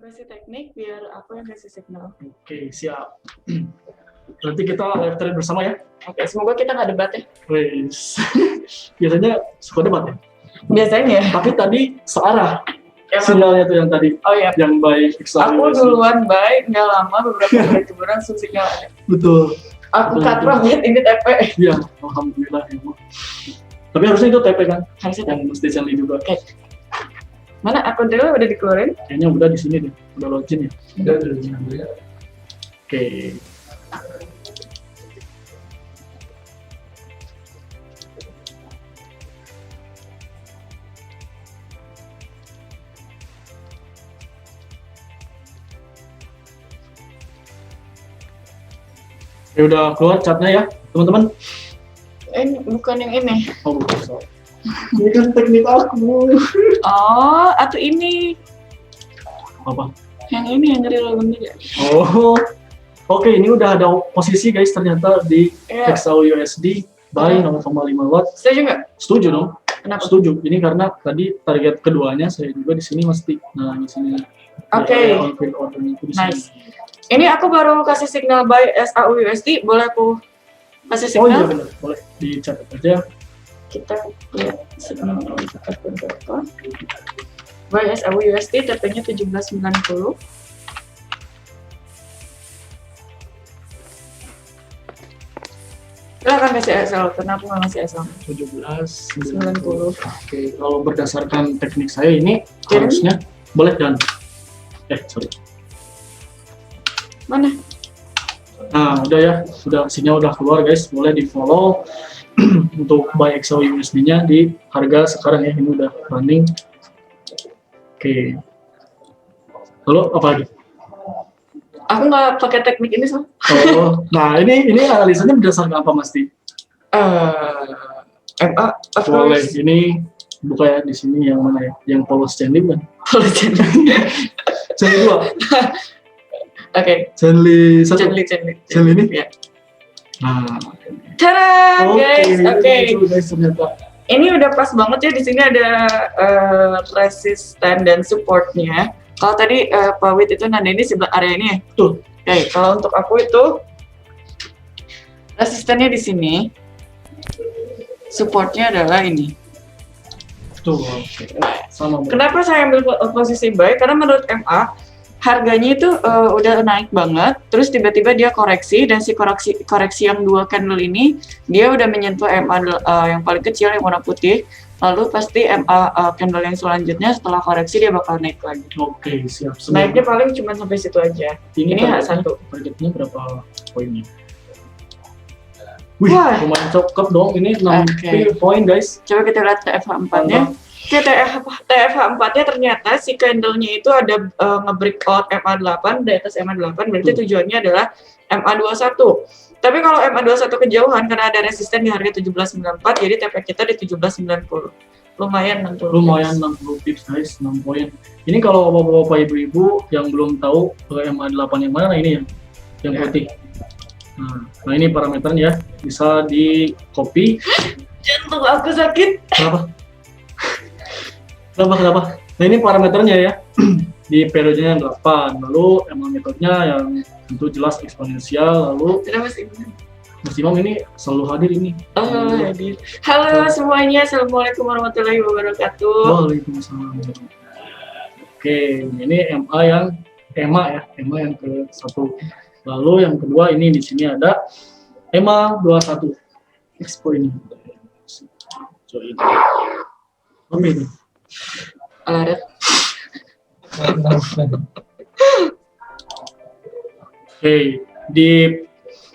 kasih teknik biar aku yang kasih signal. Oke, siap. Nanti kita live trade bersama ya. Oke, semoga kita nggak debat ya. Wes. Biasanya suka debat ya. Biasanya. Tapi tadi searah Emang? sinyalnya tuh yang tadi. Oh iya. Yang baik. Aku duluan baik, nggak lama beberapa menit kemudian langsung signal ada. Betul. Aku katrah banget ini TP. Iya, alhamdulillah ya. Tapi harusnya itu TP kan? Harusnya Yang mesti Stanley juga. Oke. Mana akun dulu udah dikeluarin? Kayaknya udah di sini deh. Udah login ya. Udah login ya. Oke. Ya udah keluar catnya ya, teman-teman. Bukan yang ini. Oh, bukan. Sorry. Ini kan teknik aku. Oh, atau ini. Apa? Yang ini yang dari logon juga. Oh. Oke, ini udah ada posisi guys ternyata di Iya. XAUUSD buy 0,5 lot. Setuju nggak? Setuju dong? Kenapa? Setuju. Ini karena tadi target keduanya saya juga di sini mesti. Nah, di sini. Oke. Ordernya itu di sini. Nice. Ini aku baru kasih signal buy SAUUSD, boleh aku kasih Oh iya signal? benar, boleh dicatat aja. Kita lihat signal kita berapa. Buy SAUUSD TP-nya 1790. Silahkan kasih SL, kenapa nggak ngasih SL? 1790. Oke, kalau berdasarkan teknik saya ini Kirim. harusnya boleh dan sorry. Mana? Nah, udah ya, sudah sinyal udah keluar guys, boleh di follow untuk buy XAUUSD-nya di harga sekarang ya, ini udah running. Oke. Lalu apa lagi? Aku nggak pakai teknik ini soal. Oh, nah ini analisanya berdasarkan apa Mas Ti? MA, of Boleh, course. ini buka ya di sini yang mana ya? Yang polos Stanley kan? Stanley 2. Oke, Stanley 1. Stanley ini? Ya. Nah, Tada, guys. Oke. Itu guys ternyata. Ini udah pas banget ya, di sini ada resisten dan supportnya. Kalau tadi Pak Wit itu nanda ini sebelah area ini ya. Tuh. Oke, kalau untuk aku itu resistennya di sini, supportnya adalah ini. Tuh, oke. Sama. Bu. Kenapa saya ambil posisi buy? Karena menurut MA harganya itu udah naik banget, terus tiba-tiba dia koreksi dan si koreksi yang dua candle ini dia udah menyentuh MA yang paling kecil yang warna putih. Lalu pasti MA candle yang selanjutnya setelah koreksi dia bakal naik lagi. Oke, siap. Naiknya paling cuma sampai situ aja. Ini H1. Targetnya berapa poinnya? Wih, Wah. lumayan cakep dong. Ini 6 Oke. poin guys. Coba kita lihat TFH4-nya. Oke, TFH4-nya ternyata si candle-nya itu ada nge-break out MA8 di atas MA8, berarti tujuannya adalah MA21. Tapi kalau MA21 kejauhan karena ada resisten di harga 1794, jadi TP kita di 1790. Lumayan 60. Lumayan 60 pips guys, 6 poin. Ini kalau bapak-bapak ibu-ibu yang belum tahu MA8 yang mana, ini yang Ya. putih. Nah, ini parameternya bisa di copy. Jantung aku sakit. Kenapa? Nah, ini parameternya ya. Di periodenya yang 8, lalu emang metodenya yang tentu jelas eksponensial, lalu Sudah Mas Ibu. Mas Imam ini selalu hadir ini. Oh, hadir. Halo semuanya, Assalamualaikum warahmatullahi wabarakatuh. Waalaikumsalam. Oke, ini MA yang ke-1. Lalu yang kedua ini di sini ada EMA 21. Expo ini. Join. Apa ini? Ada. Oke, di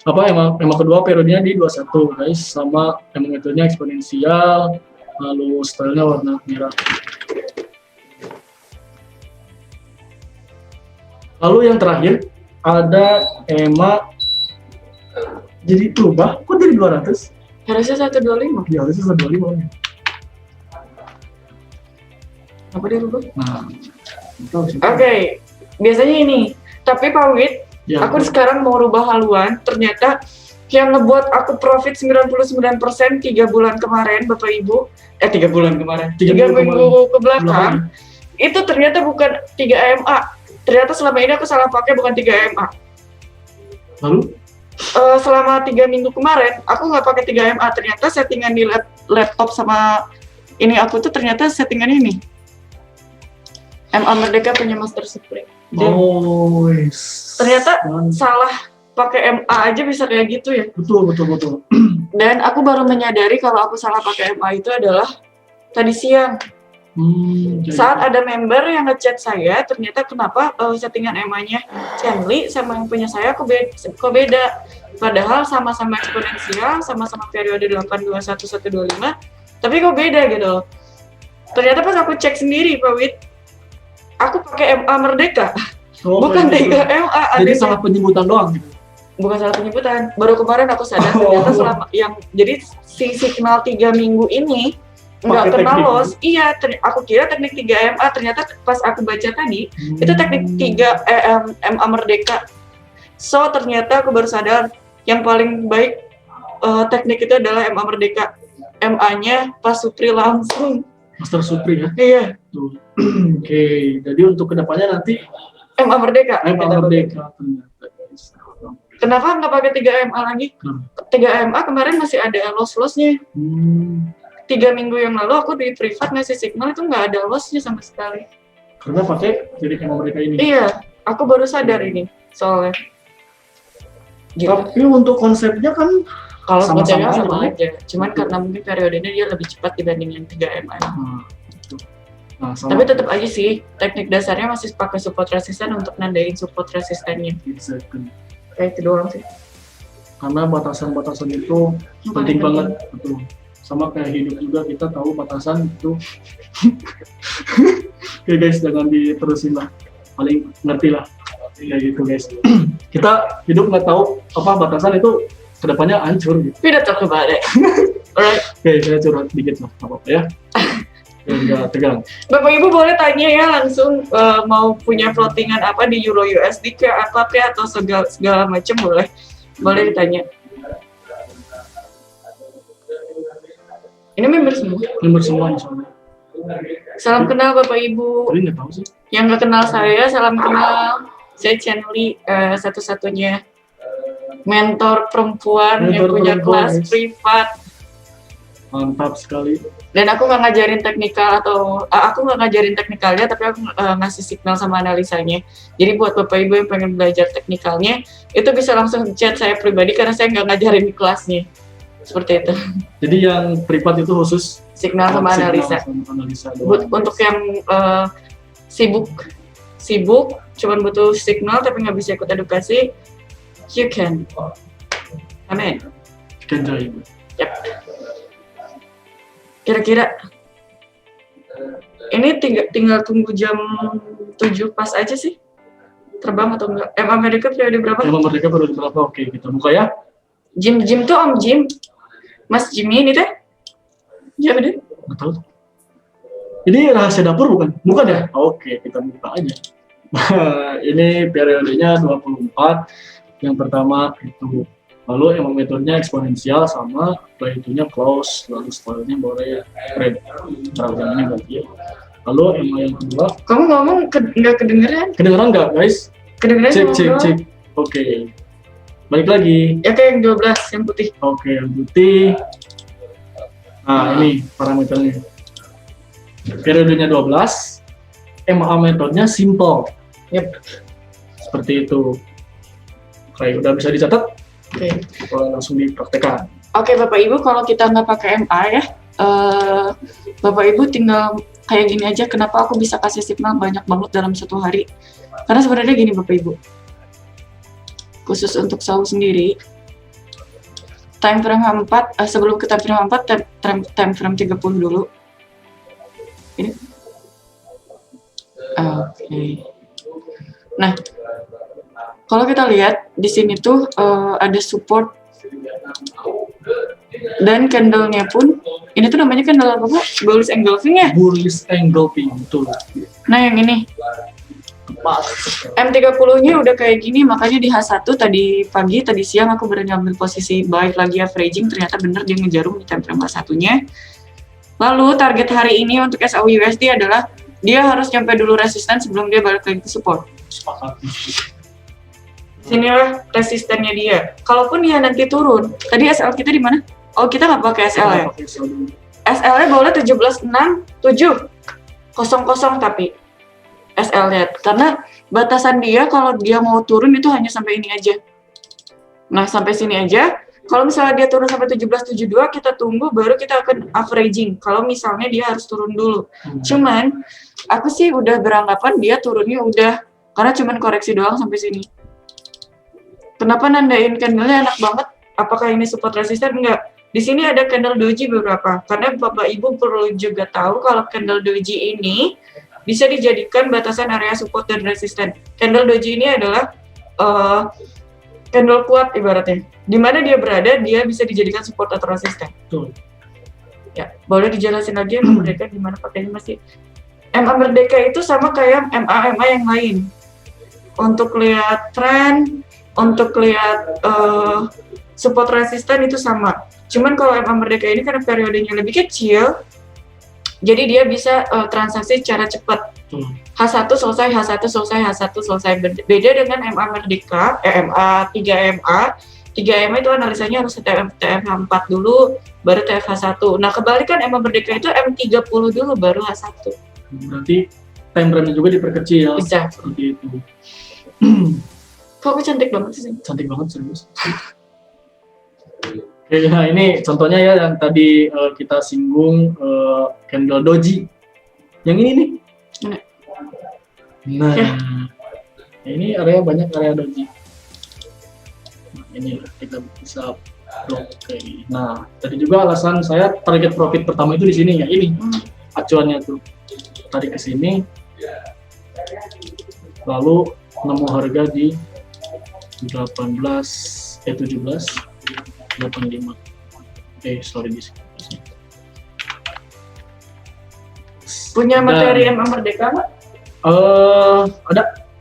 emang kedua periodenya di 21 guys, sama emang metodenya eksponensial, lalu stylenya warna merah. Lalu yang terakhir ada EMA jadi berubah, kok jadi 200? Harusnya 125. Ya harusnya 125 nih. Apa dia rubah? Nah, Oke, biasanya ini. Tapi Pak Wit, ya, aku sekarang mau rubah haluan. Ternyata yang ngebuat aku profit 99% 3 bulan kemarin, Bapak Ibu. 3 bulan kemarin. 3 minggu ke belakang. Itu ternyata bukan 3 AMA. ternyata selama ini aku salah pakai bukan 3 MA. Lalu? Selama 3 minggu kemarin aku nggak pakai 3 MA, ternyata settingan di laptop sama ini aku tuh ternyata settingan ini MA Merdeka punya Master Supreme. Dan ternyata salah pakai MA aja bisa kayak gitu ya. Betul. Dan aku baru menyadari kalau aku salah pakai MA itu adalah tadi siang. Saat ada member yang ngechat saya, ternyata kenapa settingan MA-nya Chenli sama yang punya saya kok beda. Padahal sama-sama eksponensial, sama-sama periode 821125, tapi kok beda gitu. Ternyata pas aku cek sendiri, Pak Wid, aku pakai MA Merdeka, bukan 3 MA. Jadi salah penyebutan doang gitu? Bukan salah penyebutan, baru kemarin aku sadar ternyata selama jadi si signal 3 minggu ini nggak kena loss. Iya, aku kira teknik 3 MA, ternyata pas aku baca tadi itu teknik 3 MA Merdeka. So ternyata aku baru sadar yang paling baik teknik itu adalah MA Merdeka. MA-nya pas Supri langsung. Master Supri ya? Iya. Oke, jadi untuk kedepannya nanti MA Merdeka. MA Merdeka ternyata guys. Kenapa nggak pakai 3 MA lagi? 3 MA kemarin masih ada loss-lossnya. 3 minggu yang lalu aku di privat ngasih signal itu nggak ada lossnya sama sekali. Karena pakai jadi MA Merdeka ini? Iya, aku baru sadar ini soalnya. Gitu. Tapi untuk konsepnya kan kalau sama-sama sama aja. aja. Cuman karena mungkin periodenya dia lebih cepat dibandingin 3 MA. Nah, Tapi tetap aja sih, teknik dasarnya masih pakai support resisten untuk nandain support resistennya. Exactly. Kayak itu doang sih. Karena batasan-batasan itu penting banget, betul. Sama kayak hidup juga, kita tahu batasan itu. Oke guys, jangan diterusin lah, paling ngerti lah kayak gitu guys. Kita hidup nggak tahu apa batasan itu kedepannya hancur gitu. Tidak tahu kebalik. Alright. Oke, saya curhat dikit lah, apa-apa ya. Nggak tegang. Bapak Ibu boleh tanya ya langsung mau punya floatingan apa di Euro USD kayak apa kayak atau segala macam boleh ditanya. Ini member semua. Member semua soalnya. Salam kenal Bapak Ibu. Tapi nggak tahu sih. Yang nggak kenal saya, salam kenal. Saya Chenli, satu-satunya mentor perempuan yang punya kelas privat. Mantap sekali. Dan aku nggak ngajarin teknikal atau aku nggak ngajarin teknikalnya, tapi aku ngasih signal sama analisanya. Jadi buat Bapak Ibu yang pengen belajar teknikalnya, itu bisa langsung chat saya pribadi karena saya nggak ngajarin di kelasnya. Seperti itu. Jadi yang privat itu khusus signal sama analisa. Untuk yang sibuk, cuman butuh signal tapi nggak bisa ikut edukasi, you can. Amin. Can join. Yap. Kira-kira ini tinggal tunggu jam 7 pas aja sih. Terbang atau enggak? Amerika periode berapa? Amerika periode berapa? Oke, kita buka ya. Jim tuh Om Jim. Mas Jimmy ini teh? Siapa dia? Nggak tahu. Ini rahasia dapur bukan? Bukan ya? Oke, kita buka aja. Ini periodenya 24. Yang pertama itu. Lalu emang metodenya eksponensial sama setelah itunya close, lalu setelahnya boleh red. Caranya berarti ya. Lalu yang kedua. Kamu ngomong nggak kedengeran? Kedengeran nggak guys? Kedengeran. Cek. Oke. Balik lagi. Ya kayak yang 12, yang putih. Oke, yang putih. Nah, ini parameternya. Periodenya 12. MA metodenya simple. Yep. Seperti itu. Oke, udah bisa dicatat? Oke. Langsung dipraktekkan. Oke, Bapak Ibu, kalau kita nggak pakai MA ya, Bapak Ibu tinggal kayak gini aja. Kenapa aku bisa kasih signal banyak banget dalam 1 hari? Karena sebenarnya gini, Bapak Ibu. Khusus untuk SAU sendiri, time frame H4, sebelum ke time frame H4, time frame 30 dulu. Ini. Oke. Nah, kalau kita lihat di sini tuh ada support dan candle-nya pun ini tuh namanya candle apa Pak? Bullish engulfing ya? Bullish engulfing, betul. Nah yang ini M30-nya udah kayak gini, makanya di H1 tadi siang aku berani ambil posisi buy lagi averaging, ternyata bener dia ngejarum di time frame H1-nya. Lalu target hari ini untuk SAU USD adalah dia harus nyampe dulu resisten sebelum dia balik lagi ke support. sepakat. Sinilah resistennya dia. Kalaupun dia nanti turun, tadi SL kita di mana? Oh, kita nggak pakai SL ya? Pakai SL dulu. SL-nya boleh 17,6,7,00 tapi SL-nya. Karena batasan dia kalau dia mau turun itu hanya sampai ini aja. Nah, sampai sini aja. Kalau misalnya dia turun sampai 17,72, kita tunggu baru kita akan averaging. Kalau misalnya dia harus turun dulu. Cuman, aku sih udah beranggapan dia turunnya udah, karena cuman koreksi doang sampai sini. Kenapa nandain candle-nya enak banget? Apakah ini support resisten? Enggak. Di sini ada candle doji beberapa. Karena Bapak Ibu perlu juga tahu kalau candle doji ini bisa dijadikan batasan area support dan resisten. Candle doji ini adalah candle kuat ibaratnya. Di mana dia berada, dia bisa dijadikan support atau resisten. Betul. Ya, boleh dijelasin lagi MA Merdeka gimana pakainya masih? MA Merdeka itu sama kayak MA yang lain. Untuk lihat tren, untuk lihat support resisten itu sama. Cuman kalau MA Merdeka ini karena periodenya lebih kecil, jadi dia bisa transaksi secara cepat. H1 selesai, H1 selesai, H1 selesai. Beda dengan MA Merdeka, MA 3MA. 3MA itu analisanya harus TF4 dulu, baru TFH1. Nah, kebalikan MA Merdeka itu M30 dulu, baru H1. Berarti time frame-nya juga diperkecil. Bisa. Seperti itu. Kok cantik banget sih? Cantik banget, serius. Oke, nah ini contohnya ya yang tadi kita singgung candle doji. Yang ini nih. Nah, ini area banyak area doji. Nah, ini kita bisa blok kayak gini. Nah, tadi juga alasan saya target profit pertama itu di sini ya, ini acuannya tuh. Tarik ke sini. Lalu nemu harga di 17,85. Sorry di sini. Punya materi MA Merdeka nggak?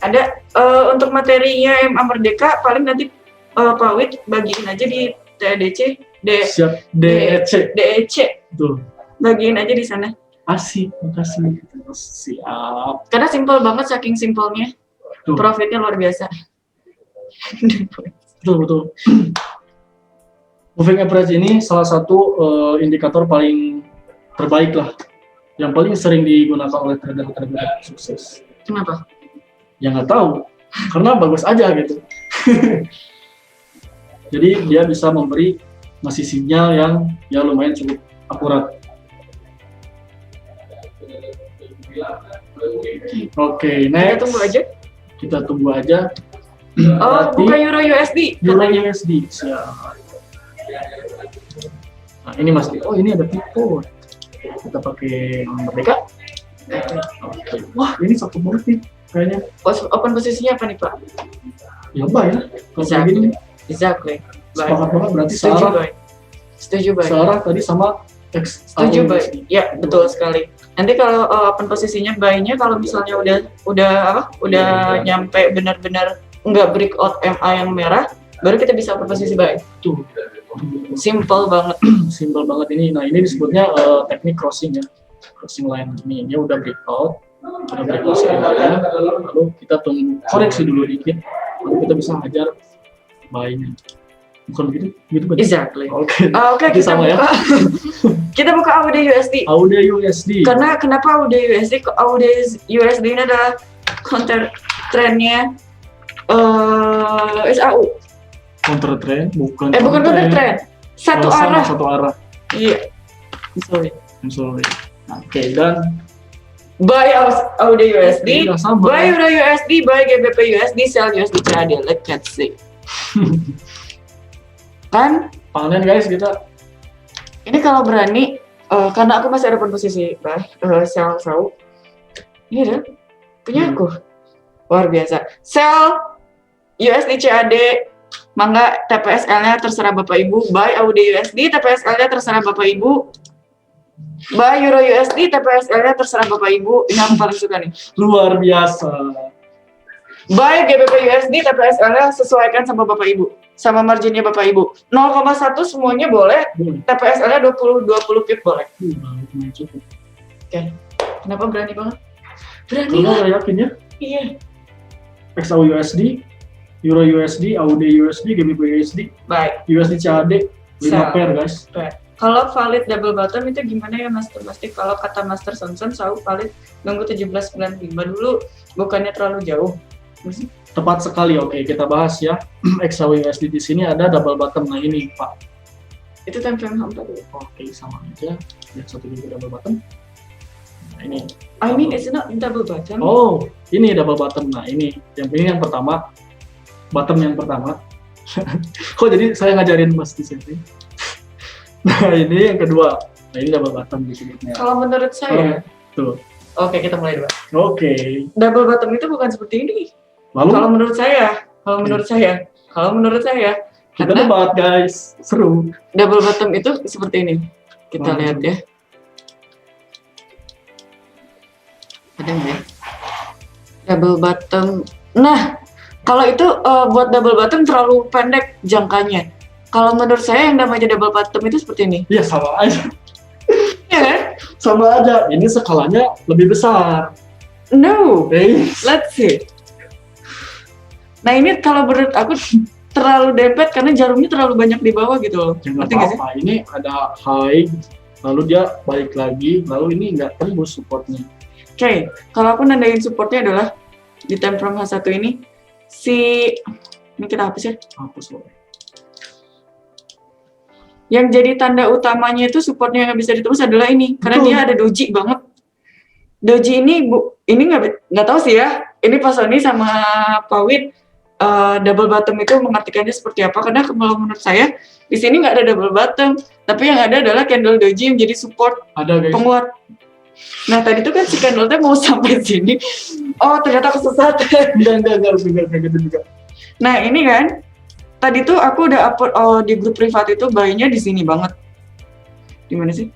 Ada. Untuk materinya MA Merdeka paling nanti Pak Wid bagiin aja di TDC, Siap, DEC. Tuh. Bagiin aja di sana. Asik, makasih. Siap. Karena simpel banget, saking simpelnya. Tuh. Profitnya luar biasa. Betul. Moving average ini salah satu indikator paling terbaik lah, yang paling sering digunakan oleh trader-trader sukses. Kenapa? Ya nggak tahu, karena bagus aja gitu. Jadi dia bisa ngasih sinyal yang ya lumayan cukup akurat. Oke, next. Kita tunggu aja. Bukan Euro USD. Euro USD. Siap. Nah, ini Mas. Oh, ini ada pivot. Kita pakai Merdeka. Oke. Wah, ini satu banget nih kayaknya. Open posisinya apa nih, Pak? Ya, buy ya. Kalau kayak gini. Exactly. Sepakat banget berarti Setuju, Bay. Searah tadi sama X. Setuju, Bay. Ya, betul sekali. Nanti kalau open posisinya buy-nya kalau misalnya udah nyampe benar-benar nggak breakout MA yang merah, baru kita bisa open posisi buy. Tuh. Simple banget. Simple banget ini. Nah, ini disebutnya teknik crossing ya. Crossing line ini dia udah breakout segala, lalu kita tunggu koreksi dulu dikit, lalu kita bisa hajar buy-nya. Bukan begitu? Gitu kan? Exactly. Oke, kita sama buka. Ya. Kita buka AUD USD. AUD USD. Karena kenapa AUD USD? AUD USD ini adalah counter trendnya SAU. Counter trend? Bukan counter trend. Satu arah. Iya. Sorry. Oke, dan buy AUD USD, buy ya. Euro USD, buy GBP USD, sell USD CAD. Let's see. Kan panen guys kita. Ini kalau berani karena aku masih ada posisi sell. Ini deh punya aku luar biasa. Sell USD CAD, mangga TPSL-nya terserah Bapak Ibu. Buy AUD USD, TPSL-nya terserah Bapak Ibu. Buy Euro USD, TPSL-nya terserah Bapak Ibu. Ini aku paling suka nih. Luar biasa. Buy GBP USD, TPSL-nya sesuaikan sama Bapak Ibu. Sama marginnya Bapak Ibu. 0,1 semuanya boleh. TPSL-nya 20 pip boleh. Oke. Kenapa berani banget? Berani Karena lah. yakin ya? Iya. XAUUSD, Euro USD, AUD USD, GBP USD, Baik. USD CAD 5 Siap. pair guys. Kalau valid double bottom itu gimana ya Master Pasti? Kalau kata Master Sonson, Sau valid nunggu 17.95 dulu, bukannya terlalu jauh. Tepat sekali. Oke, kita bahas ya. XAUUSD di sini ada double bottom. Nah ini Pak. Itu time frame 4 ya? Oke, sama aja. Lihat satu juga double bottom. Nah ini. I mean it's not double bottom. Oh, ini double bottom. Nah ini yang pertama. Bottom yang pertama. Kok jadi saya ngajarin Mas di sini? Nah ini yang kedua. Nah ini double bottom disebutnya. Kalau menurut saya, Tuh. Oke, kita mulai dulu. Oke. Double bottom itu bukan seperti ini. Lalu Kalau menurut saya, kita karena debat guys. Seru. double bottom itu seperti ini. Kita lihat ya. Ada nggak ya? Double bottom. Nah, kalau itu buat double bottom terlalu pendek jangkanya. Kalau menurut saya yang namanya double bottom itu seperti ini. Iya sama aja. Iya kan? Sama aja. Ini skalanya lebih besar. No. Eh, Let's see. Nah ini kalau menurut aku terlalu dempet karena jarumnya terlalu banyak di bawah gitu loh. jangan Ngerti nggak sih? apa-apa. Ini ada high, lalu dia balik lagi, lalu ini nggak tembus supportnya. Oke, kalau aku nandain supportnya adalah di time frame H1 ini ini kita hapus ya. Hapus loh. Yang jadi tanda utamanya itu supportnya yang bisa ditembus adalah ini, karena Betul. dia ada doji banget. Doji ini nggak tahu sih ya. Ini Pak Sony sama Pak Wid double bottom itu mengartikannya seperti apa? Karena kalau menurut saya di sini nggak ada double bottom, tapi yang ada adalah candle doji yang jadi support Ada guys. penguat. Nah tadi tuh kan si candle-nya mau sampai sini. Oh ternyata kesesat. Enggak gitu juga. Nah ini kan, tadi tuh aku udah upload di grup privat itu buy-nya di sini banget. Di mana sih?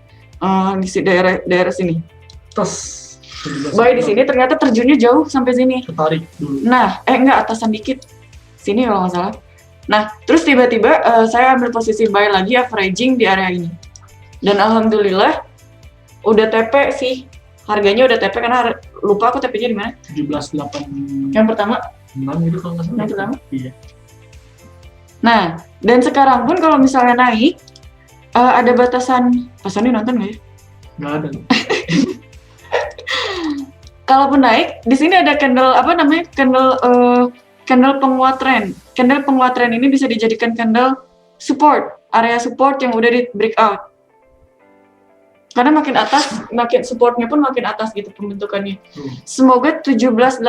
Di daerah sini. Terus Buy di sini ternyata terjunnya jauh sampai sini. Ketarik dulu. Nah, enggak atasan dikit. Sini kalau nggak salah. Nah, terus tiba-tiba saya ambil posisi buy lagi averaging di area ini. Dan alhamdulillah udah TP sih. Harganya udah TP karena lupa aku TP-nya di mana. 17.86 Yang pertama. gitu kalau nggak salah. Yang pertama? Iya. Nah, dan sekarang pun kalau misalnya naik ada batasan. Pas ini nonton nggak ya? Nggak ada. Kalaupun naik, di sini ada candle apa namanya? Candle penguat tren. Candle penguat tren ini bisa dijadikan candle support, area support yang udah di breakout. Karena makin atas, makin supportnya pun makin atas gitu pembentukannya. Semoga 1782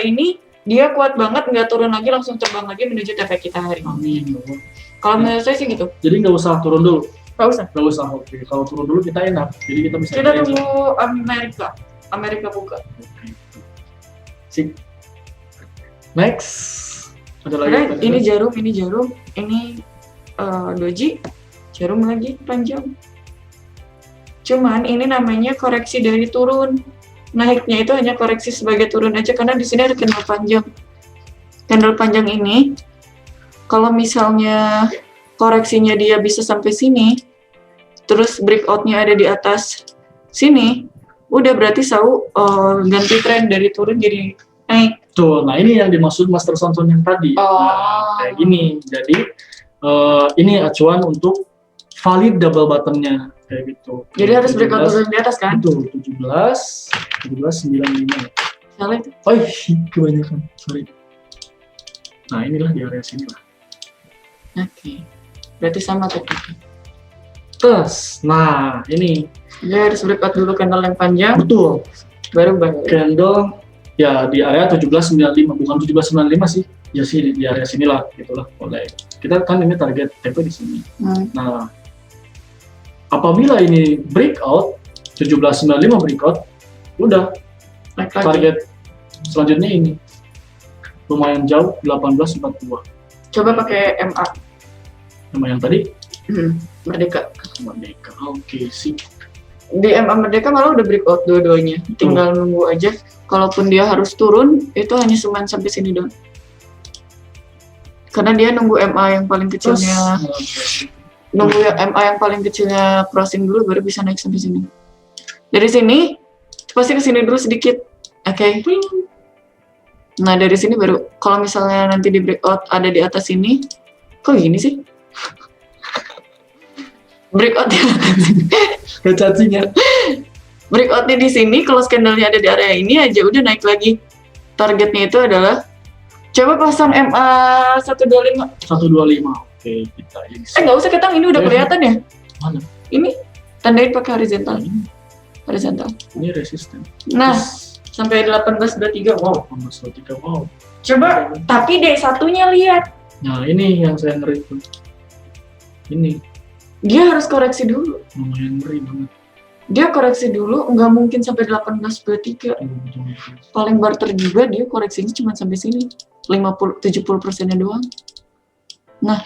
ini dia kuat banget, nggak turun lagi, langsung terbang lagi menuju TP kita hari ini. Amin. Kalau menurut saya sih gitu. Jadi nggak usah turun dulu. Nggak usah. Nggak usah. Oke. Kalau turun dulu kita enak. Jadi kita bisa. Kita tunggu Amerika buka. Sip. Next. Ada lagi. Karena ini jarum, ini doji, jarum lagi panjang. Cuman ini namanya koreksi dari turun. Naiknya itu hanya koreksi sebagai turun aja karena di sini ada candle panjang. Candle panjang ini kalau misalnya koreksinya dia bisa sampai sini, terus breakout-nya ada di atas sini, udah berarti ganti tren dari turun jadi naik. Tuh, nah ini yang dimaksud Master Sonson yang tadi. Nah, kayak gini. Jadi ini acuan untuk valid double bottom-nya kayak gitu. Jadi harus breakout turun di atas kan? Betul, 17.95. Salah itu. Oh, kebanyakan. Sorry. Nah, inilah di area sini lah. Oke. Berarti sama tuh. Terus, nah ini Dia harus breakout dulu candle yang panjang, betul. baru bangun. Candle ya di area 17.95, bukan 17.95 sih. Ya sih di area sinilah, gitulah. Boleh. Kita kan ini target TP di sini. Nah, apabila ini breakout 17.95 breakout, udah Naik lagi. target selanjutnya ini lumayan jauh 18.42. Coba pakai MA. Sama yang tadi Merdeka. Merdeka. Oke sih. Di MA Merdeka malah udah breakout dua-duanya. Tinggal nunggu aja. Kalaupun dia harus turun, itu hanya cuma sampai sini doang. Karena dia nunggu MA yang paling kecilnya. Nunggu MA yang paling kecilnya crossing dulu baru bisa naik sampai sini. Dari sini pasti ke sini dulu sedikit. Oke. Nah dari sini baru kalau misalnya nanti di breakout ada di atas ini, kok gini sih? Breakout Kayak cacing ya. breakoutnya di sini, kalau candlenya ada di area ini aja udah naik lagi. Targetnya itu adalah coba pasang MA 125. 125. Oke, kita ini. Nggak usah ketang, ini udah kelihatan ya. Mana? Ini tandain pakai horizontal. Ini, Horizontal. ini resisten. Nah, sampai 1823. Wow, 1823. Wow. Coba, tapi D1-nya lihat. Nah, ini yang saya ngeri tuh. Ini Dia harus koreksi dulu. lumayan ngeri banget. Dia koreksi dulu, nggak mungkin sampai 1823. Paling barter juga dia koreksinya cuma sampai sini. 70%-nya doang. Nah,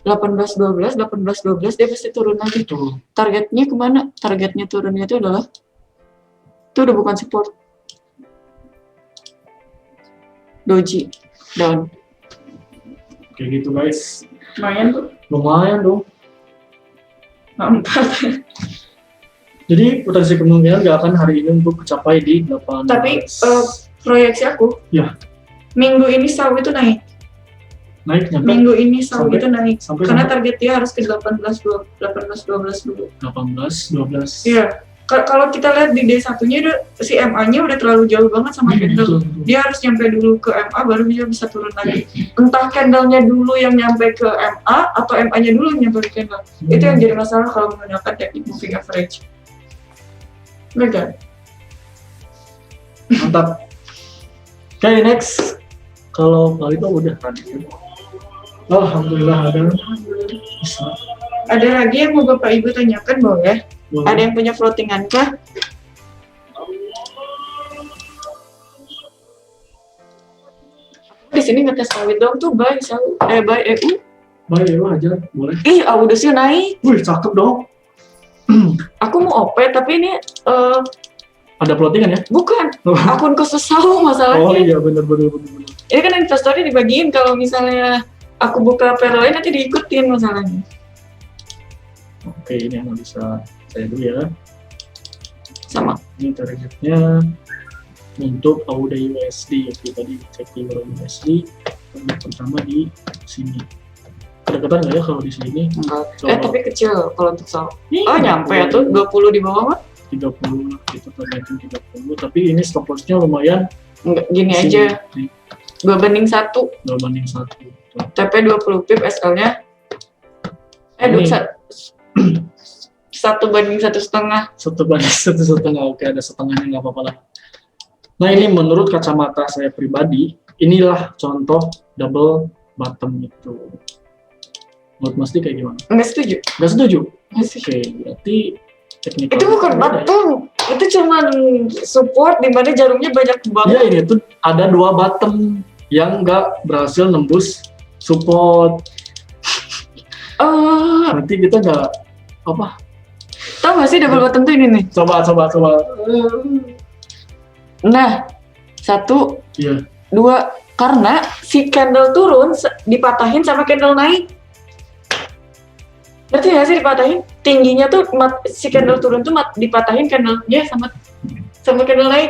1812 dia pasti turun lagi. Tuh. Targetnya kemana? Targetnya turunnya itu adalah itu udah bukan support. Doji down. Kayak gitu guys. Lumayan tuh. Lumayan dong. Mantap. Jadi potensi kemungkinan nggak akan hari ini untuk mencapai di 8. Tapi proyeksi aku, Ya. minggu ini saham itu naik. Naik nyampe Minggu ini saham sampai- itu naik. sampai Karena target dia harus ke 18-12 dulu. 18, 12. Iya. Kalau kita lihat di D1-nya si MA-nya udah terlalu jauh banget sama candle. Dia harus nyampe dulu ke MA baru dia bisa turun lagi. Entah candle-nya dulu yang nyampe ke MA atau MA-nya dulu yang nyampe ke candle. Itu yang jadi masalah kalau menggunakan teknik moving average. Mereka. Mantap. Oke, next. Kalau kali itu udah tadi. Alhamdulillah ada. Bisa. Ada lagi yang mau Bapak Ibu tanyakan boleh? Boleh. Ada yang punya floatingan kah? Di sini ngetes sawit dong tuh buy EU. Baik, ya aja. Boleh. Ih, Audusnya naik. Wih, cakep dong. Aku mau OP tapi ini Ada plottingan ya? bukan akun khusus saham Oh masalahnya. iya, benar. Ini kan investornya dibagiin kalau misalnya aku buka pair lain nanti diikutin masalahnya. Oke, ini analisa saya dulu ya. Sama. Ini targetnya untuk AUD USD. Oke, tadi cek di USD. Target pertama di sini. Kedekatan nggak ya kalau di sini? Enggak. Coba. Tapi kecil kalau untuk saham. Oh, nyampe ya tuh 20 di bawah mah. 30 lah, kita targetin 30. Tapi ini stop loss-nya lumayan. Enggak, gini Sini, aja. nih, 2/1. 2/1. Tuh. TP 20 pip, SL-nya Ini. 1/1,5. 1/1,5. Oke, ada setengahnya nggak apa-apa lah. Nah, ini menurut kacamata saya pribadi, inilah contoh double bottom itu. Menurut Mas Di kayak gimana? Enggak setuju. Nggak setuju? Nggak setuju. Oke, berarti teknik Itu bukan bottom, itu cuma support di mana jarumnya banyak Iya, banget. ini tuh ada 2 bottom yang nggak berhasil nembus support. Nanti kita nggak apa? Tahu nggak sih double bottom tuh ini nih? Coba. Nah, 1, Iya. 2, karena si candle turun dipatahin sama candle naik. Ngerti nggak sih dipatahin? Tingginya tuh si candle turun tuh dipatahin candle-nya sama candle naik.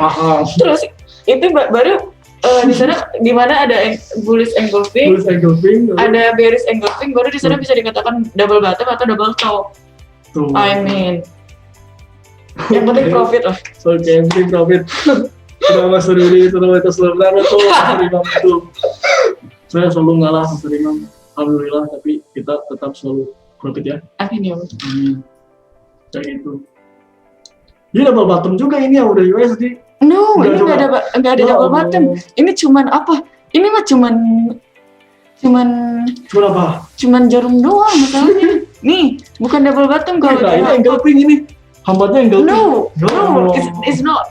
Terus itu baru di sana di mana ada bullish engulfing, Bullish engulfing. ada bearish engulfing, baru di sana bisa dikatakan double bottom atau double top. Tuh. I mean, yang penting profit lah. Oke, yang penting profit. Udah Mas Rudi, itu namanya keseluruhan tuh Mas Imam itu. Saya selalu ngalah Mas Imam. Alhamdulillah, tapi kita tetap selalu profit ya. Amin ya Allah. Amin. Kayak gitu. Ini double bottom juga ini ya udah USD. No, Nggak ini juga. nggak ada Ya double Allah. bottom. Ini cuman apa? Ini mah cuman Cuma apa? jarum doang masalahnya. Nih, bukan double bottom kalau Nah, ini dia. engulfing ini. Hambatnya engulfing. No, No. it's not.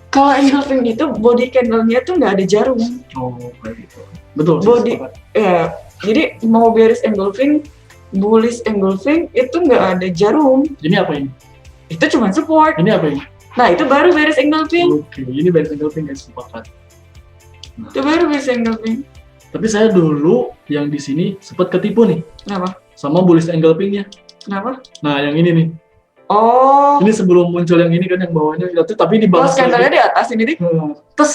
Kalau engulfing itu body candle-nya tuh nggak ada jarum. Oh, kayak gitu. Betul. Body- Ya, jadi mau bearish engulfing, bullish engulfing itu nggak ada jarum. Ini apa ini? Itu cuma support. Ini apa ini? Nah, itu baru bearish engulfing. Oke, ini bearish engulfing guys, sepakat. Itu baru bearish engulfing. Tapi saya dulu yang di sini sempat ketipu nih Kenapa? sama bullish engulfingnya. Kenapa? Nah, yang ini nih. Oh, Ini sebelum muncul yang ini kan yang bawahnya itu, tapi kalau dibalas skandalnya lagi. di atas ini nih. Tes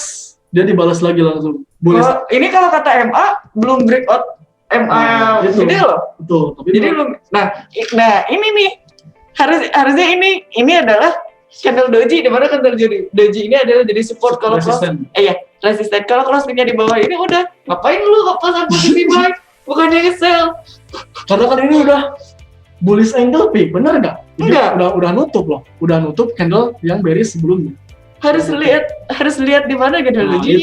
dia dibalas lagi langsung. Boleh. Ini kalau kata MA belum breakout MA Itu. gede loh. Betul. Tapi Jadi belum. Nah ini nih harusnya ini adalah candle doji, di mana candle doji ini adalah jadi support kalau close. resisten. Resisten. Kalau closingnya di bawah ini udah ngapain lu pasang posisi buy, bukannya sell. Karena kan ini udah bullish angle Pi, bener nggak? Ini Enggak. udah nutup loh, udah nutup candle yang bearish sebelumnya. Harus lihat di mana candle dojinya.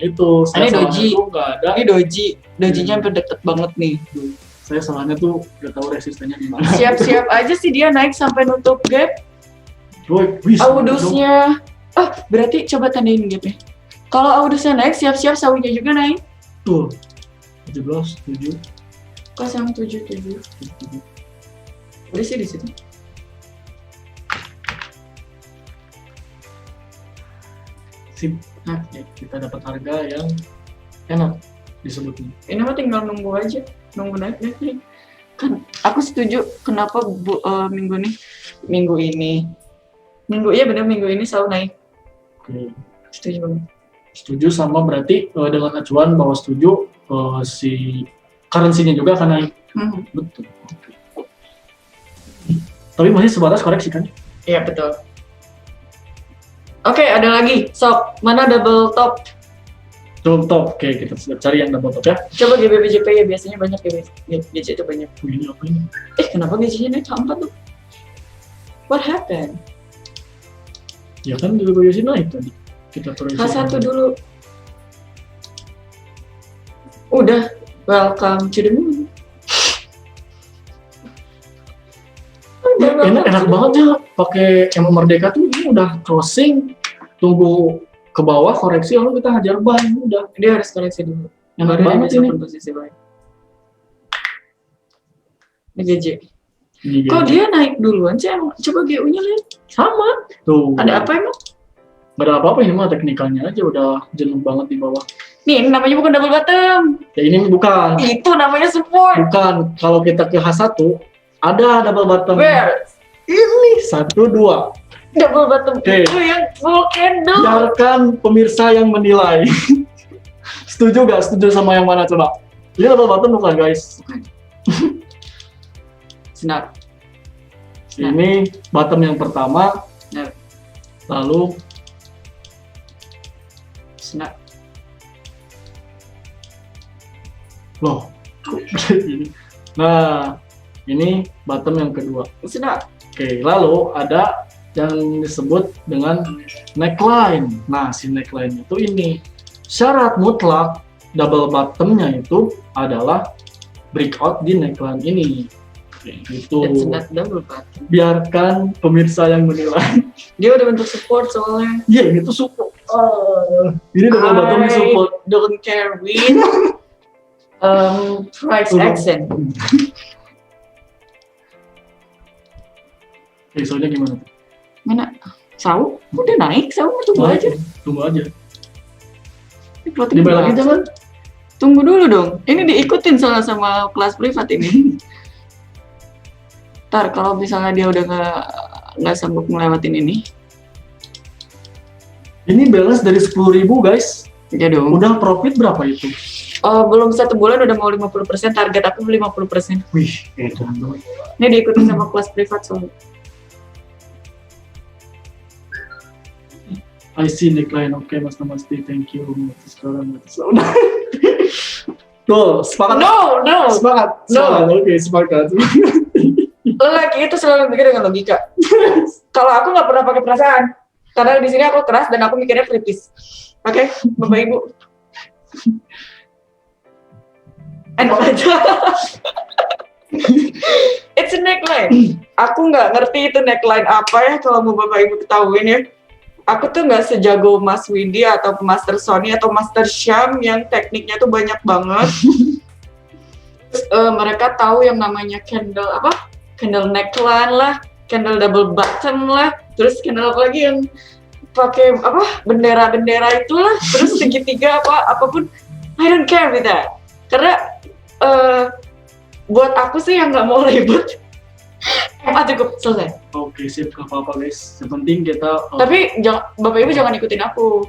Itu. Ini doji. Itu nggak ada. Ini dojinya hampir deket banget nih. Saya salahnya tuh nggak tahu resistennya di mana. Siap-siap aja sih dia naik sampai nutup gap. Audusnya, berarti coba tandain gapnya. Kalau audusnya naik, siap-siap sawinya juga naik. Tuh, 17, 7, 077. Udah sih di situ. Sip. Nah, kita dapat harga yang enak disebutnya. Ini mah tinggal nunggu aja, nunggu naik. Kan aku setuju kenapa minggu ini selalu naik. Oke. Setuju banget. Setuju sama berarti dengan acuan bahwa setuju si currency-nya juga akan naik. Betul. Tapi masih sebatas koreksi kan? Iya betul. Oke, ada lagi. Sok, mana double top? Double top. Oke, kita sudah cari yang double top ya. Coba GBBJP ya, biasanya banyak GBJ itu banyak. Ini apa ini? Kenapa gajinya naik ke 4 tuh? What happened? Ya kan juga BYC naik tadi. Kita proyeksi. H1 dulu. Udah, welcome to the moon. Enak banget ya pakai MA Merdeka tuh, ini udah crossing, tunggu ke bawah koreksi lalu kita hajar buy, udah. Dia harus koreksi dulu. Enak banget ini. Posisi buy. Ini GJ. Kok dia naik duluan sih emang? Coba GU-nya lihat. Sama. Tuh. Ada apa emang? Gak ada apa-apa, ini mah teknikalnya aja udah jenuh banget di bawah. Nih, ini namanya bukan double bottom. Ya ini bukan. Itu namanya support. Bukan. Kalau kita ke H1 ada double bottom. Where? Ini 1, 2. Double bottom Oke. itu yang full candle. Biarkan pemirsa yang menilai. Setuju gak? Setuju sama yang mana coba? Ini double bottom bukan guys? Senar. Ini bottom yang pertama. Senar. Lalu Senar. loh. Nah, ini bottom yang kedua. Senar. Oke, lalu ada yang disebut dengan neckline. Nah, si neckline itu ini. Syarat mutlak double bottomnya itu adalah breakout di neckline ini. Oke, gitu. That's not double bottom. Biarkan pemirsa yang menilai. Dia udah bentuk support soalnya. Iya, itu support. Ini double bottom support. Don't care with price action. Oke, soalnya gimana? Mana? Sau? Udah naik, Sau tunggu aja. Tunggu aja. Plotting Dibayar lagi jangan? Tunggu dulu dong. Ini diikutin soalnya sama kelas privat ini. Ntar kalau misalnya dia udah nggak sanggup ngelewatin ini. Ini balance dari 10.000 guys. Ya dong. Udah profit berapa itu? Belum 1 bulan udah mau 50%, target aku 50%. Wih, edan banget. Ini diikutin sama kelas privat soalnya. I see neckline, oke Mas Namaste, thank you. Sekarang udah. Tuh, sepakat. No. Sepakat. Oke, sepakat. Lelaki itu selalu mikir dengan logika. Kalau aku nggak pernah pakai perasaan, karena di sini aku keras dan aku mikirnya kritis. Oke, Bapak Ibu. Enak aja. It's a neckline. Aku nggak ngerti itu neckline apa ya, kalau mau Bapak Ibu ketahuin ya. Aku tuh nggak sejago Mas Widi atau Master Sony atau Master Syam yang tekniknya tuh banyak banget. Terus, mereka tahu yang namanya candle apa? Candle neckline lah, candle double bottom lah, terus candle apa lagi yang pakai apa? Bendera-bendera itulah, terus segitiga apapun. I don't care with that. Karena buat aku sih yang nggak mau ribet, MA cukup selesai. Oke, sip, gak apa-apa guys. Yang penting kita Tapi Bapak Ibu jangan ikutin aku.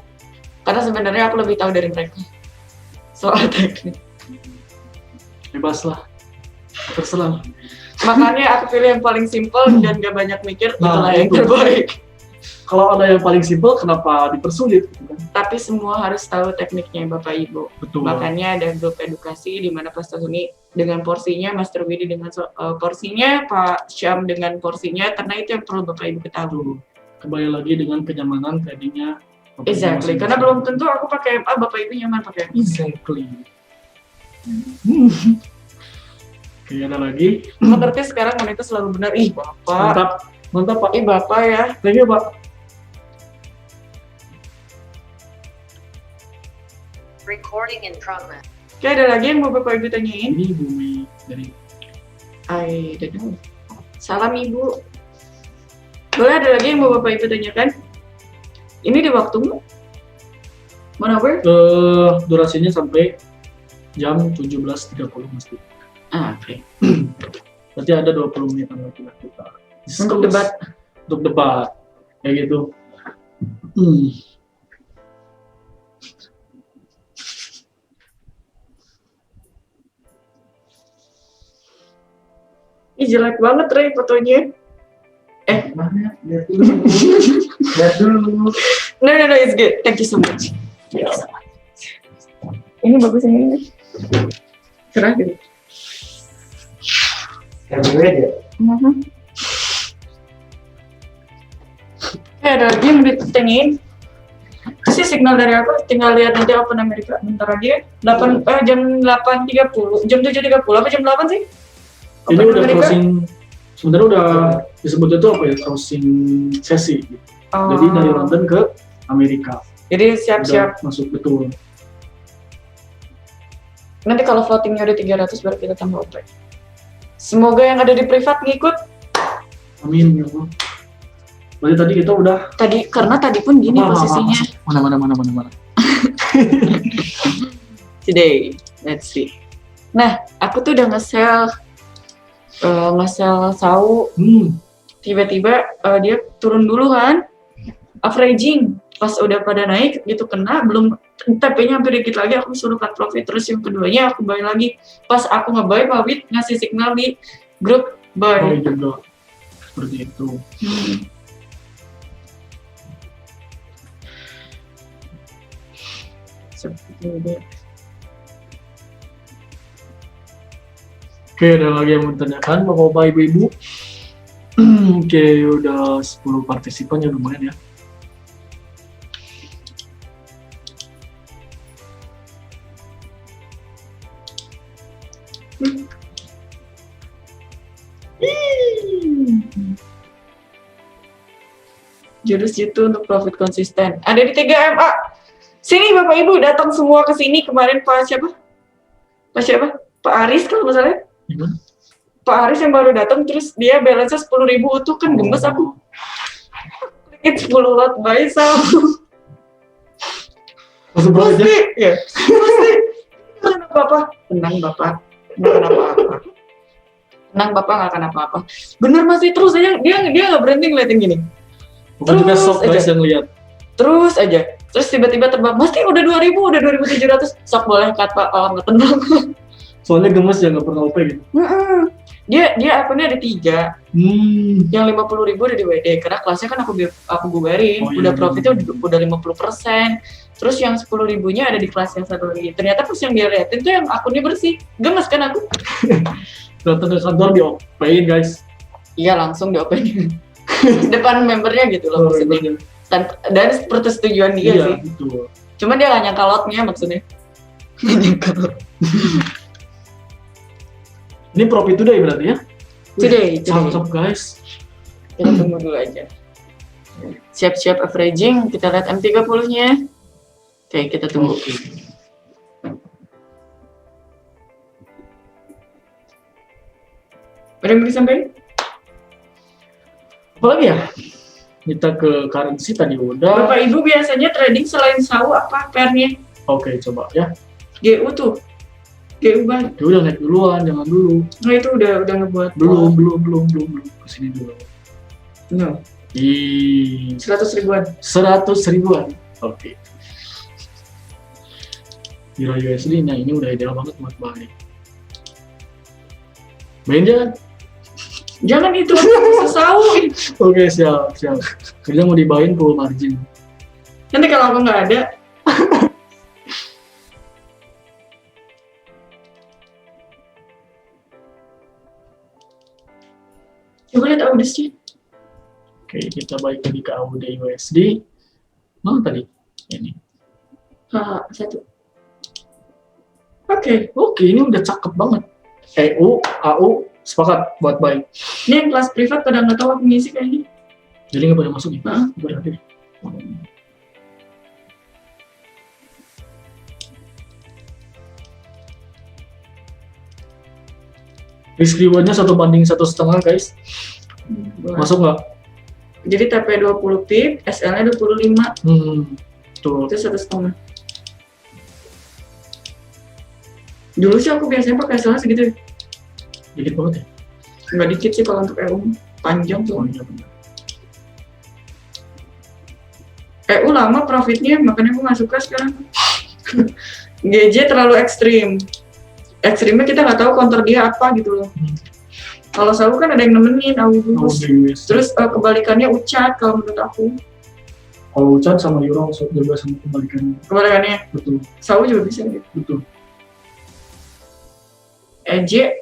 Karena sebenarnya aku lebih tahu dari mereka. Soal teknik. bebas lah. Terserah. Makanya aku pilih yang paling simpel dan gak banyak mikir, Nah, itulah yang itu. terbaik. Kalau ada yang paling simpel, kenapa dipersulit? Tapi semua harus tahu tekniknya Bapak Ibu. Betul. Makanya ada grup edukasi di mana Pak Stasuni dengan porsinya, Master Widi dengan porsinya, Pak Syam dengan porsinya, karena itu yang perlu Bapak Ibu ketahui. Kembali lagi dengan kenyamanan tradingnya. Bapak Ibu Exactly, masing-masing. karena belum tentu aku pakai MA, Bapak Ibu nyaman pakai MA. Exactly. Oke, ada lagi. Mengerti sekarang wanita selalu benar. Ih Bapak, Mantap, mantap Pak. ih Bapak ya. Thank you Pak. Recording in progress. Oke, ada lagi yang mau Bapak Ibu tanyain? Ini Bumi dari I don't know. Salam Ibu. Boleh ada lagi yang mau Bapak Ibu tanyakan? Ini di waktumu? Mana ber? Durasinya sampai jam 17.30 mesti. Oke. Berarti ada 20 menit lagi lah kita. Untuk debat. Untuk debat. Kayak gitu. Ih jelek banget Ray fotonya. Mana? Lihat dulu. Lihat dulu. No, it's good. Thank you so much. Ini bagus ini. Cerah gitu. Yang beda. Ada lagi yang ditanyain. Sih signal dari aku, tinggal lihat nanti Open Amerika bentar lagi. Jam 8.30, jam 7.30 apa jam 8 sih? Ini Open udah Amerika? closing. Sebenarnya udah disebut itu apa ya? Closing sesi. Oh. Jadi dari London ke Amerika. Jadi siap-siap. Udah masuk betul. Nanti kalau votingnya udah 300 baru kita tambah OP. Semoga yang ada di privat ngikut. Amin ya Allah. Berarti tadi kita udah Karena tadi pun gini posisinya. Mana. Today, let's see. Nah, aku tuh udah nge-sell sau. Tiba-tiba dia turun dulu kan, averaging. Pas udah pada naik gitu kena, belum TP-nya hampir dikit lagi, aku suruh cut profit. Terus yang keduanya aku buy lagi. Pas aku nge-buy, Pak Wid ngasih signal di grup buy. Oh juga seperti itu. Seperti itu. Oke, ada lagi yang mau ditanyakan Bapak Ibu-Ibu? Oke, udah 10 partisipan ya, lumayan ya. Jurus itu untuk profit konsisten. Ada di 3 MA. Sini Bapak Ibu datang semua ke sini kemarin Pak siapa? Pak Aris kalau nggak salah. Gimana? Pak Aris yang baru datang terus dia balance-nya 10.000 utuh kan gemes aku. Klikin 10 lot buy saham. Langsung balik aja. Pasti, ya. Pasti. Tenang Bapak. Tenang Bapak. Nggak akan apa-apa. Tenang Bapak nggak akan apa-apa. Bener masih terus aja dia nggak berhenti ngeliatin gini. Bukan juga Terus sok guys aja. yang lihat. Terus aja. Terus tiba-tiba terbang. Mas udah 2.000, udah 2.700. Sok boleh cut Pak. Oh nggak tenang. Soalnya gemes ya, nggak pernah OP gitu. Dia akunnya ada 3. Yang 50.000 udah di WD karena kelasnya kan aku bubarin. Oh, iya, Udah iya. profitnya udah 50%. Terus yang 10.000-nya ada di kelas yang satu lagi. Ternyata pas yang dia liatin tuh yang akunnya bersih. Gemes kan aku? Datang ke kantor di OP-in guys. Iya langsung diopenin. Depan membernya gitu loh maksudnya. Dan persetujuan dia Iya, sih. betul. Cuma dia gak nyangka lotnya maksudnya. Nggak nyangka lot. Ini profit today berarti ya? Today. Mantap guys. Kita tunggu dulu aja. Siap-siap averaging, kita lihat M30-nya. Oke, kita tunggu. Oke. Ada yang mau disampaikan? Apa lagi ya? Kita ke currency tadi udah. Bapak Ibu biasanya trading selain SAU apa pairnya? Oke, coba ya. GU tuh. GU DU balik. Dia udah naik duluan, jangan dulu. Nah itu udah ngebuat. Belum. Kesini dulu. No. Di 100 ribuan. 100 ribuan. Oke. Euro USD, nah ini udah ideal banget buat balik. Main jangan. Jangan itu sesau. Oke, siap. Kerja mau dibayin full margin. Nanti kalau aku nggak ada, coba lihat audisnya. Oke, kita balik lagi ke AUD USD. Mana tadi? Ini. Satu. Oke, ini udah cakep banget. EU, AU, sepakat buat buy. Ini yang kelas privat pada nggak tahu aku ngisi kayaknya. Jadi nggak boleh masuk ya? Berarti. Risk rewardnya 1:1,5 guys. Masuk nggak? Jadi TP 20 pip, SL-nya 25. Tuh. Itu 1,5. Dulu sih aku biasanya pakai SL segitu. Dikit banget ya? Nggak dikit sih kalau untuk EU. Panjang tuh. Oh iya benar. EU lama profitnya, makanya aku nggak suka sekarang. GJ terlalu ekstrim. Ekstrimnya kita nggak tahu counter dia apa gitu loh. Kalau selalu kan ada yang nemenin, August. Terus kebalikannya ucat kalau menurut aku. Kalau ucat sama euro juga sama kebalikannya. Kebalikannya. Betul. Sawu juga bisa gitu. Betul. EJ.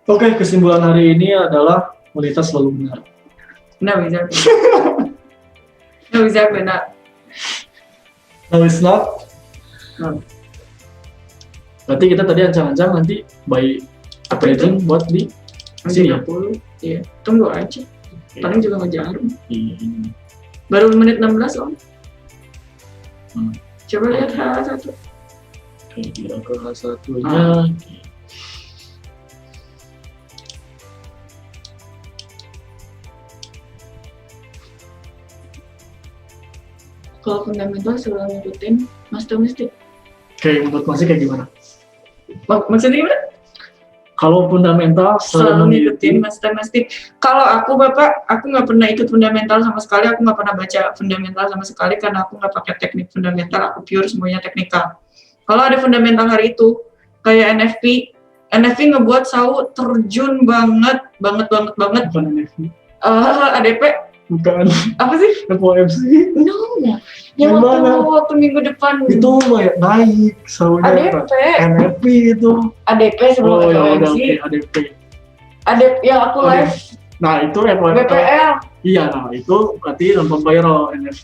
Oke, kesimpulan hari ini adalah kualitas selalu benar. Nah bisa. Nah bisa benar. No, it's not. Berarti kita tadi ancang-ancang nanti buy averaging buat di sini ya? 30. Iya, tunggu aja. Paling juga ngejarum. Iya, ini. Baru menit 16 om. Hmm. Coba lihat H1. Oke, kira ke satunya. Kalau fundamental selalu ngikutin master mesti. Oke, menurut Masih kayak gimana? Maksudnya gimana? Kalau fundamental Selalu ngikutin master mesti. Kalau aku bapak, aku nggak pernah ikut fundamental sama sekali. Aku nggak pernah baca fundamental sama sekali karena aku nggak pakai teknik fundamental. Aku pure semuanya teknikal. Kalau ada fundamental hari itu, kayak NFP ngebuat Sau terjun banget. Bukan NFT. ADP Bukan. apa sih? FOMC. No, yang Gimana? waktu minggu depan Itu naik saunya ADP. NFP itu. ADP sebelum Oh ya udah, FOMC. oke, ADP. ADP yang aku Oke. live Nah itu FOMC. BPL. Iya, nah itu berarti non viral NFP.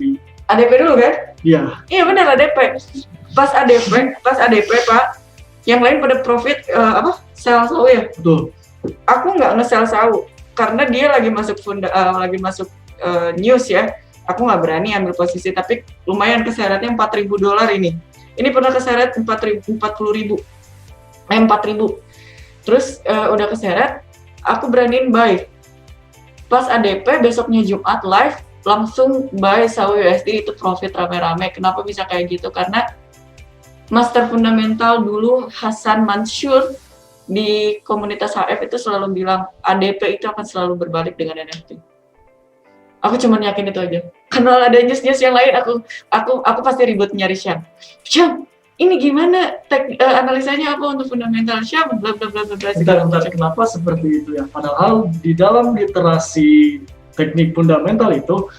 ADP dulu kan? Iya. Iya benar ADP. Pas ADP Pak, yang lain pada profit sell Sau ya. Betul. Aku nggak nge-sell Sau karena dia lagi masuk news ya. Aku nggak berani ambil posisi, tapi lumayan keseretnya $4.000 ini. Ini pernah keseret 40.000. Terus udah keseret, aku beraniin buy. Pas ADP besoknya Jumat live, langsung buy Sau USD, itu profit rame-rame. Kenapa bisa kayak gitu? Karena master fundamental dulu Hasan Mansur di komunitas HF itu selalu bilang ADP itu akan selalu berbalik dengan NFT. Aku cuma yakin itu aja. Karena ada news-news yang lain, aku pasti ribut nyari Syam, ini gimana analisanya apa untuk fundamental Syam, bla bla bla bla bla. Bentar, kenapa seperti itu ya? Padahal di dalam literasi teknik fundamental itu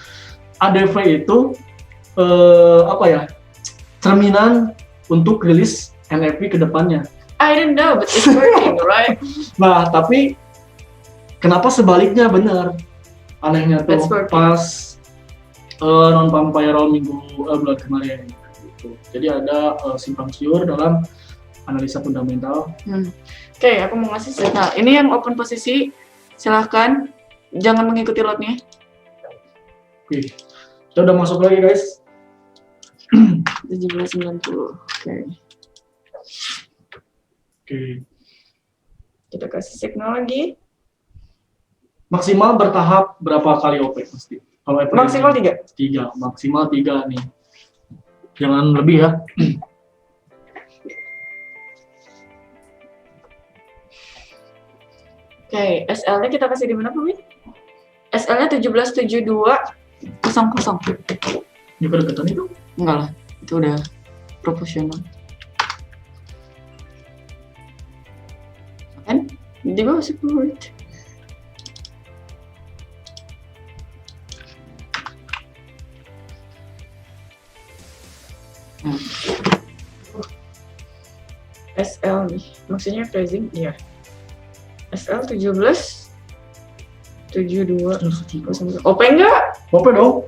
ADV itu cerminan untuk rilis NFT ke depannya. I don't know, but it's working, right? Nah, tapi kenapa sebaliknya benar? Anehnya tuh That's working. pas non-pump viral bulan kemarin. Gitu. Jadi ada simpang siur dalam analisa fundamental. Oke, aku mau ngasih signal. Ini yang open posisi, silahkan jangan mengikuti lotnya. Oke, kita udah masuk lagi guys. 1790. Oke. Kita kasih signal lagi. Maksimal bertahap berapa kali OP pasti? Kalau Maksimal 3. 3, maksimal 3 nih. Jangan lebih ya. Oke, SL-nya kita kasih di mana, Bumi? SL-nya 177200. Di kedekatan itu. Enggak lah, itu udah proporsional. Kan? Di bawah 10. SL nih, maksudnya phrasing, iya. SL 1772. OP enggak? Apa dong?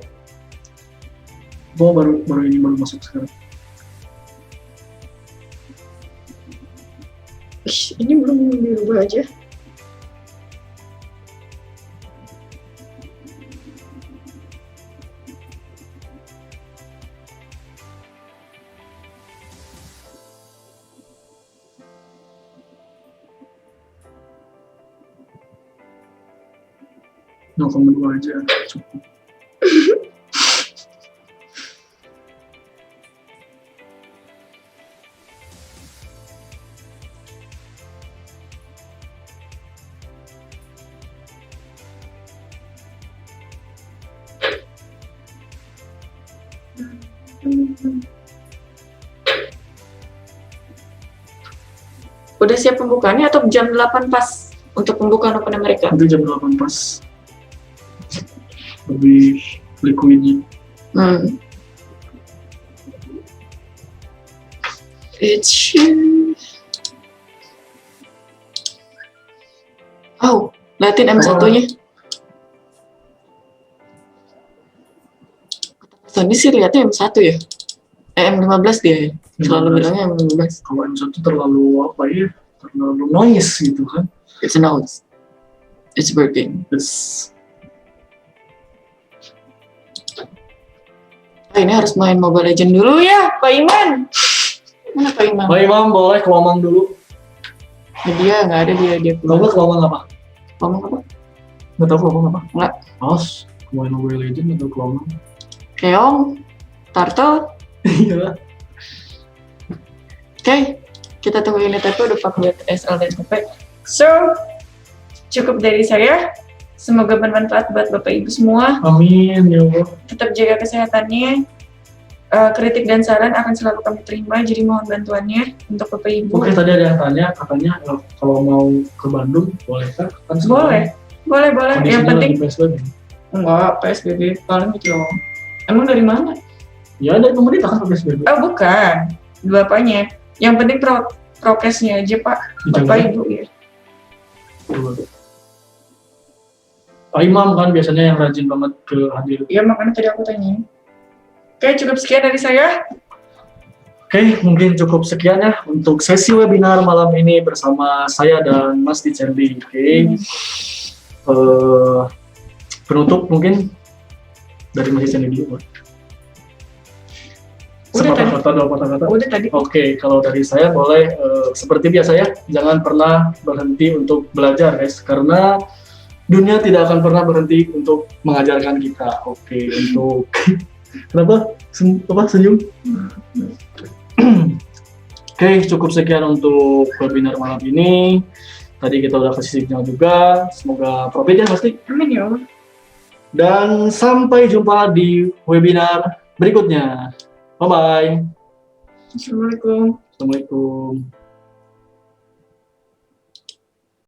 Gua baru ini baru masuk sekarang. Ih, ini belum dirubah aja. No, 0,2 aja cukup. Udah siap pembukaannya atau jam 8 pas untuk pembukaan Open America? Nanti jam 8 pas. Lebih liquidnya. It's oh, liatin M1-nya. Tadi sih lihatnya M1 ya. M15 dia ya. Selalu bilangnya M15. Kalau M1 terlalu apa ya? Terlalu noise gitu kan. It's a noise. It's working. Terus Ini harus main Mobile Legends dulu ya, Pak Iman. Mana Pak Iman? Pak Imam boleh ke Wamang dulu. Dia nggak ada, dia Tahu nggak ke Wamang apa? Ngomong apa? Nggak tahu ke Wamang apa? Nggak. Os, main Mobile Legends atau ke Wamang? Keong, Turtle. Iya. Oke, kita tunggu unit TP udah pakai SL dan TP. So, cukup dari saya. Semoga bermanfaat buat Bapak Ibu semua. Amin ya Allah. Tetap jaga kesehatannya. Kritik dan saran akan selalu kami terima, jadi mohon bantuannya untuk Bapak Ibu. Oke, tadi ada yang tanya, katanya kalau mau ke Bandung, bolehkah? Kan Boleh. Yang penting lagi PSBB. enggak PSBB paling itu loh. Emang dari mana? Ya dari pemerintah kan PSBB. Oh bukan, bapaknya. Yang penting prokesnya aja Pak, Bapak Ibu ya. Pak Imam kan biasanya yang rajin banget ke hadir. Iya makanya tadi aku tanya. Oke, cukup sekian dari saya. Oke, mungkin cukup sekian ya untuk sesi webinar malam ini bersama saya dan Mas Dicerdi. Oke. Penutup mungkin dari Mas Dicerdi dulu. Sepatah kata, dua patah kata. Udah tadi. Oke, kalau dari saya boleh seperti biasa ya, jangan pernah berhenti untuk belajar guys, karena dunia tidak akan pernah berhenti untuk mengajarkan kita. Oke, untuk kenapa? Senyum? Oke, cukup sekian untuk webinar malam ini. Tadi kita udah kasih signal juga. Semoga profit ya pasti. Amin ya Allah. Dan sampai jumpa di webinar berikutnya. Bye-bye. Assalamualaikum. Assalamualaikum.